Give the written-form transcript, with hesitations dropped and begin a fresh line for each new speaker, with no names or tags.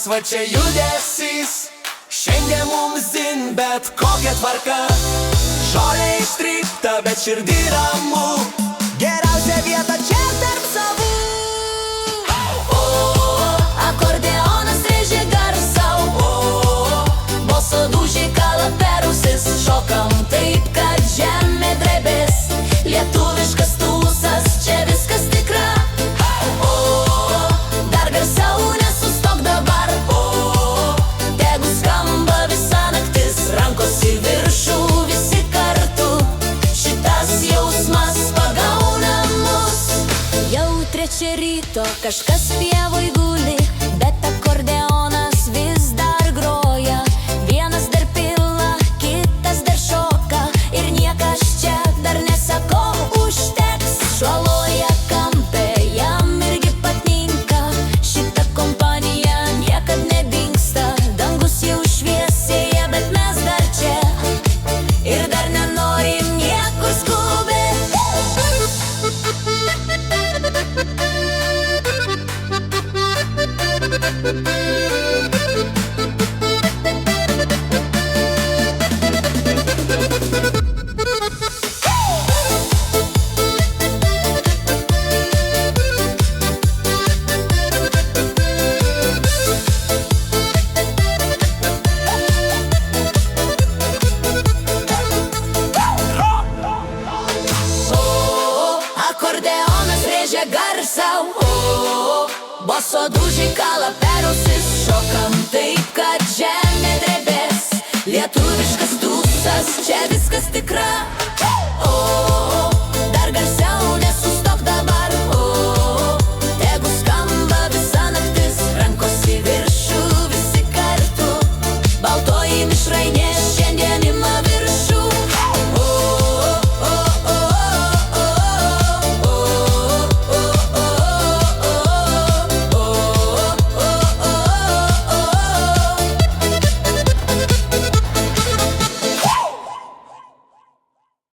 va čia judesys, šiandien mums zin bet kokia tvarka. Žolė ištrypta, bet širdį ramu, geriausia vieta čia tarp savų.
Akordeonas rėžia garsą, boso dūžiai kala per ausis. Šokam taip, kad žemė drebės, lietuviškas tūsas, čia viskas tikra. Dar garsiau nesustok dabar, tegu skamba visa naktis. Rankos į viršų, visi kartu, šitas jausmas pagauna mus. Jau 3 ryto, kažkas pievoj guli, bet akordeonas vis dar groja. Vienas dar pila, kitas dar šoka, ir niekas čia dar nesako užteks. Šuoloja kampe, jam irgi patinka, šita kompanija niekad nedingsta. Dangus jau šviesėja, bet mes dar čia, ir dar nenorim niekur skubėt. Akordeonas rėžia garsą, boso dūžiai kala per ausis. Šokam taip, kad žemė drebės, lietuviškas tūsas, čia viskas tik